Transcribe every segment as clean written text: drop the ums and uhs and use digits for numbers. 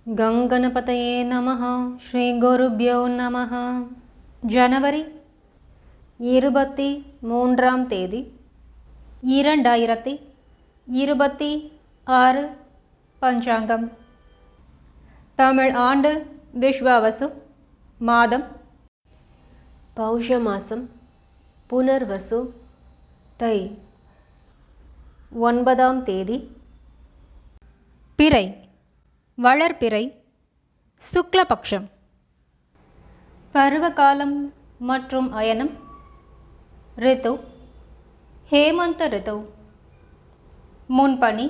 गङ्गणपतये नमः. श्रीगुरुभ्यो नमः. ஜனவரி 23ஆம் தேதி 2026 பஞ்சாங்கம். தமிழ் ஆண்டு விஸ்வாவசு, மாதம் பௌஷ மாசம், புனர்வசு, தை, 9ஆம் தேதி, பிறை, வளர்பிறை, சுக்லபக்ஷம். பருவகாலம் மற்றும் அயனம். ரித்து ஹேமந்த ரித்து. முன்பனி.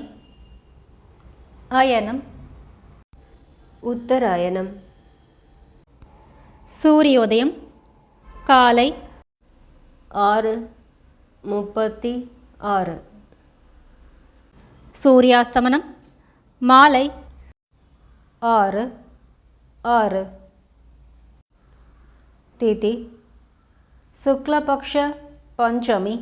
அயனம் உத்தராயணம். சூரியோதயம் காலை 6:36. சூரியாஸ்தமனம் மாலை 6:06. திதி சுக்லபக்ஷ பஞ்சமி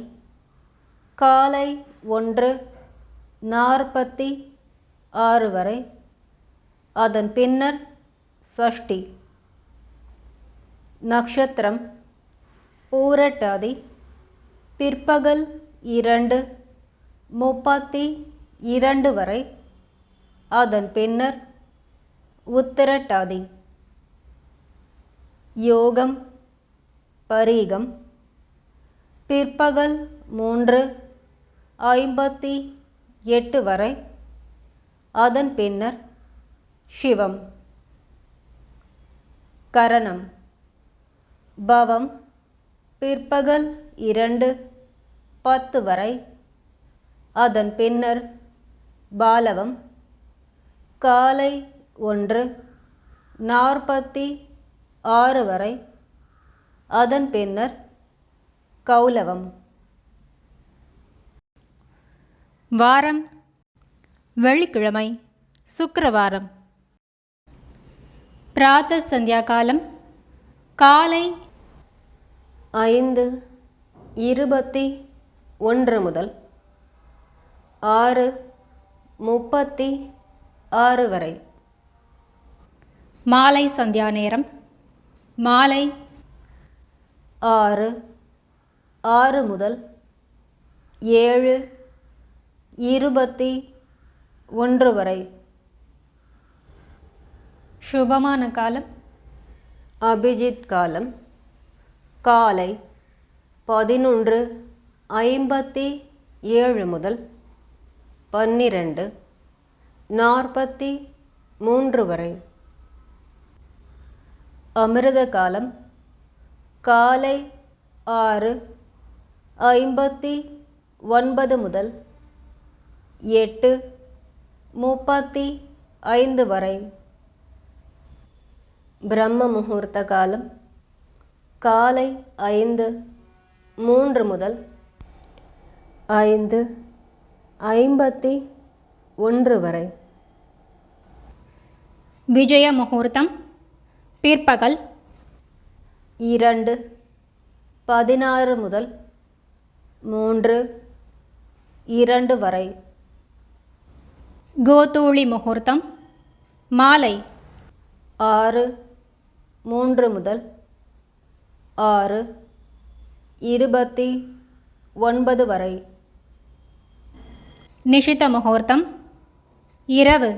காலை 1:46 வரை. அதன் பின்னர் சஷ்டி. நக்ஷத்திரம் பூரட்டாதி பிற்பகல் 2:32 வரை. அதன் பின்னர் உத்திரட்டாதி. யோகம் பரீகம் பிற்பகல் 3:58 வரை. அதன் பின்னர் சிவம். கரணம் பவம் பிற்பகல் 2:10 வரை. அதன் பின்னர் பாலவம் காலை 1:46 வரை. அதன் பின்னர் கௌலவம். வாரம் வெள்ளிக்கிழமை, சுக்கிரவாரம். பிராத்த சந்தியா காலம் காலை 5:21 முதல் 6:36 வரை. மாலை சந்தியா நேரம் மாலை 6:06 முதல் 7:21 வரை. சுபமான காலம் அபிஜித் காலம் காலை 11:57 முதல் 12:43 வரை. அமிர்த காலம் காலை 6:59 முதல் 8:35 வரை. பிரம்ம முகூர்த்த காலம் காலை 5:03 முதல் 5:51 வரை. விஜய முகூர்த்தம் பிற்பகல் 2:16 முதல் 3:02 வரை. கோதூளி முகூர்த்தம் மாலை 6:03 முதல் 6:29 வரை. நிஷித முகூர்த்தம் இரவு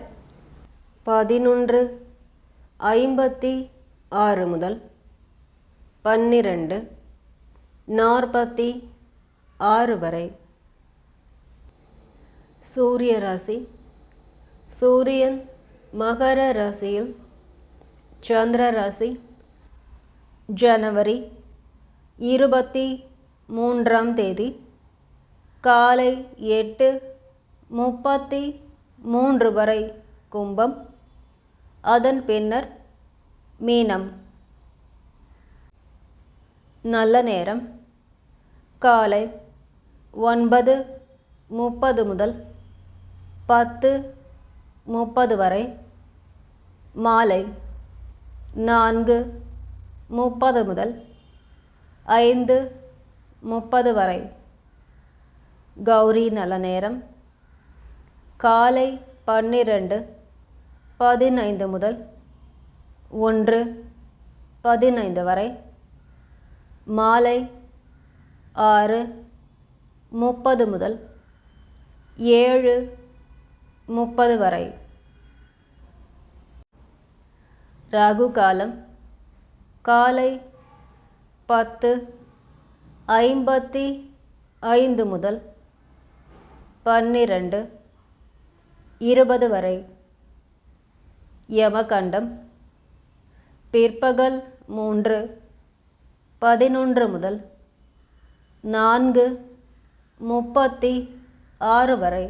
11:56 முதல் 12:46 வரை. சூரிய ராசி. சூரியன் மகர ராசியில், சந்திர ராசி. ஜனவரி 23ஆம் தேதி காலை 8:33 வரை கும்பம். அதன் பின்னர் மீனம். நல்ல நேரம் காலை 9:30 முதல் 10:30 வரை. மாலை 4:30 முதல் 5:30 வரை. கௌரி நல்ல நேரம் காலை 12 15 முதல் 1:15 வரை. மாலை 6:30 முதல் 7:30 வரை. ராகு காலம் காலை 10:55 முதல் 12:20 வரை. யமகண்டம் பிற்பகல் 3:11 முதல் 4:36 வரை.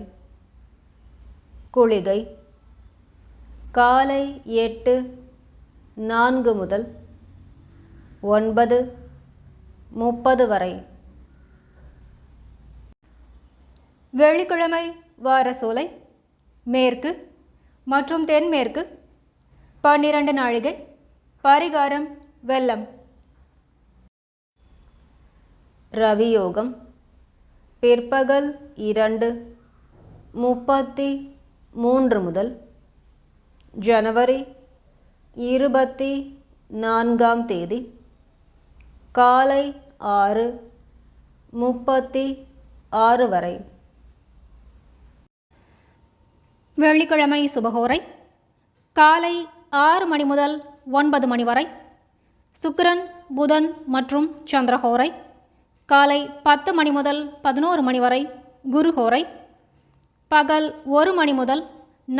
குளிகை காலை 8:04 முதல் 9:30 வரை. வெள்ளிக்கிழமை வாரசோலை மேற்கு மற்றும் தென்மேற்கு 12 நாழிகை. பரிகாரம் வெல்லம். ரவியோகம் பிற்பகல் 2:33 முதல் ஜனவரி 24ஆம் தேதி காலை 6:36 வரை. வெள்ளிக்கிழமை சுபஹோரை காலை 6 மணி முதல் 9 மணி வரை. சுக்கிரன் புதன் மற்றும் சந்திரஹோரை காலை 10 மணி முதல் 11 மணி வரை. குருஹோரை பகல் 1 மணி முதல்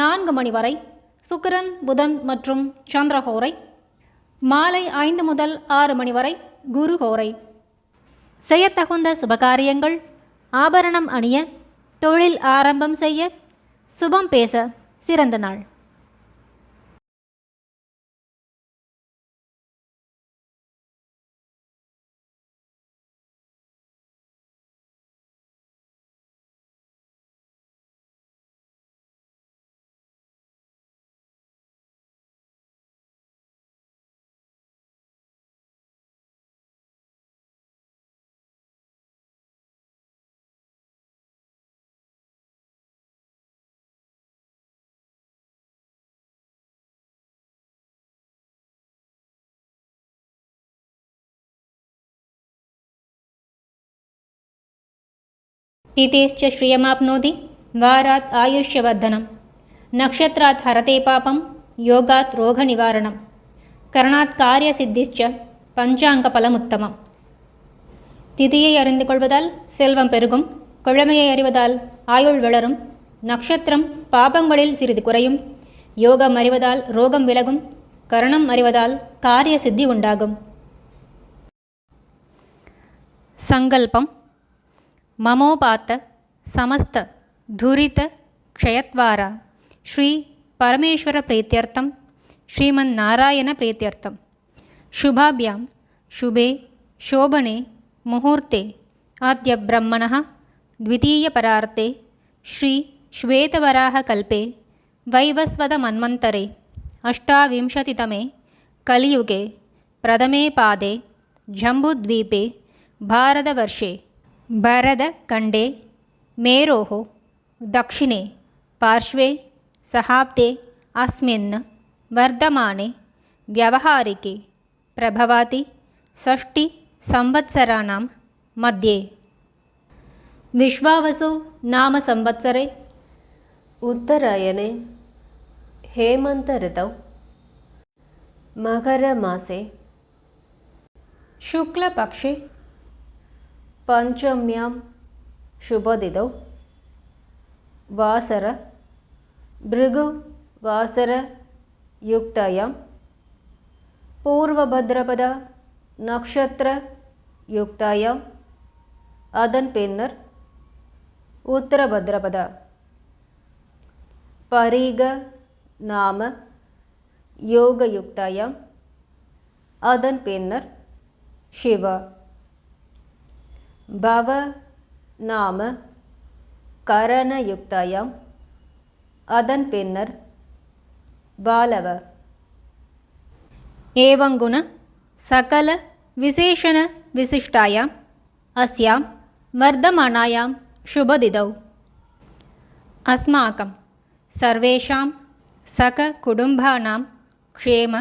4 மணி வரை. சுக்கிரன் புதன் மற்றும் சந்திரஹோரை மாலை 5 முதல் 6 மணி வரை. குருஹோரை. செய்யத்தகுந்த சுபகாரியங்கள்: ஆபரணம் அணிய, தொழில் ஆரம்பம் செய்ய, சுபம் பேச சிறந்த நாள். तिथेश्च श्रियमाप्नोति वारात् आयुष्यवर्धनं नक्षत्रात् हरते पापं योगात् रोगनिवारणं करणात् कार्यसिद्धिश्च பஞ்சாங்கபலமுத்தமம். திதியை அறிந்து கொள்வதால் செல்வம் பெருகும். கிழமையை அறிவதால் ஆயுள் வளரும். நட்சத்திரம் பாபங்களில் சிறிது குறையும். யோகம் அறிவதால் ரோகம் விலகும். கரணம் அறிவதால் காரிய சித்தி உண்டாகும். சங்கல்பம்: மமோபாத்த சமஸ்த துரித க்ஷயத்வாரா ஸ்ரீ பரமேஸ்வர பிரீத்யர்த்தம் ஸ்ரீமன் நாராயண பிரீத்யர்த்தம் शुभाभ्यां शुभे शोभने मुहूर्ते आद्य ब्रह्मणः द्वितीयपरार्ते श्री श्वेतवराहकल्पे वैवस्वतमन्वन्तरे अष्टाविंशतितमे कलियुगे प्रथमे पादे जम्बूद्वीपे भारतवर्षे भरतखण्डे मेरोः दक्षिणे पार्श्वे सहाब्दे अस्मिन् वर्धमाने व्यावहारिके प्रभवाति षष्टि संवत्सराणां मध्ये विश्वावसु नाम संवत्सरे उत्तरायणे हेमन्त ऋतौ मकरमासे शुक्लपक्षे पञ्चम्यां शुभतिथौ वासर भृगुवासरयुक्तायां பூர்வபத்ரபத நக்ஷத்திர யுக்தாயாம் அதன் பின்னர் உத்தரபத்ரபத பரீக நாம யோகயுக்தாயாம் அதன் பின்னர் சிவ பவ நாம கரணயுக்தாயாம் அதன் பின்னர் பாலவ. एवंगुण सकल विशेषण विशिष्टायाम् अस्यां वर्धमानायां शुभतिथौ अस्माकं सर्वेषां सककुटुम्बानां क्षेम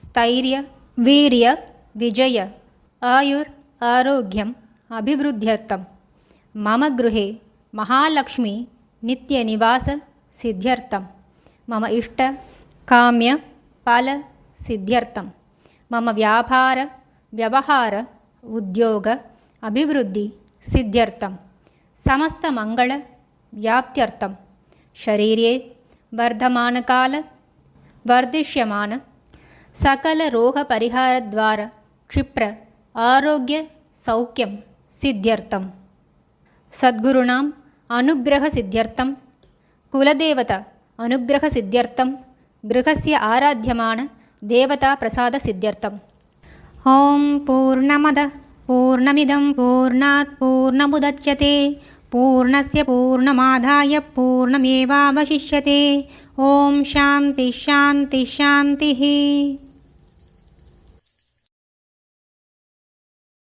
स्थैर्य वीर्य विजय आयुर् आरोग्यम् अभिवृद्ध्यर्थं मम गृहे महालक्ष्मी नित्यनिवास सिद्ध्यर्थं मम इष्ट काम्य फल सिद्ध्यर्थं मम व्यापार व्यवहार उद्योग अभिवृद्धि सिद्ध्यर्थं समस्तमङ्गल व्याप्त्यर्थं शरीरे वर्धमानकाल वर्धिष्यमान सकलरोगपरिहारद्वारा क्षिप्र आरोग्य सौख्यं सिद्ध्यर्थं सद्गुरूणाम् अनुग्रहसिद्ध्यर्थं कुलदेवता अनुग्रहसिद्ध्यर्थं गृहस्य आराध्यमान देवताप्रसादसिद्ध्यर्थम् ॐ पूर्णमदः पूर्णमिदं पूर्णात् पूर्णमुदच्यते पूर्णस्य पूर्णमादाय पूर्णमेवावशिष्यते ॐ शान्तिः शान्तिः शान्तिः।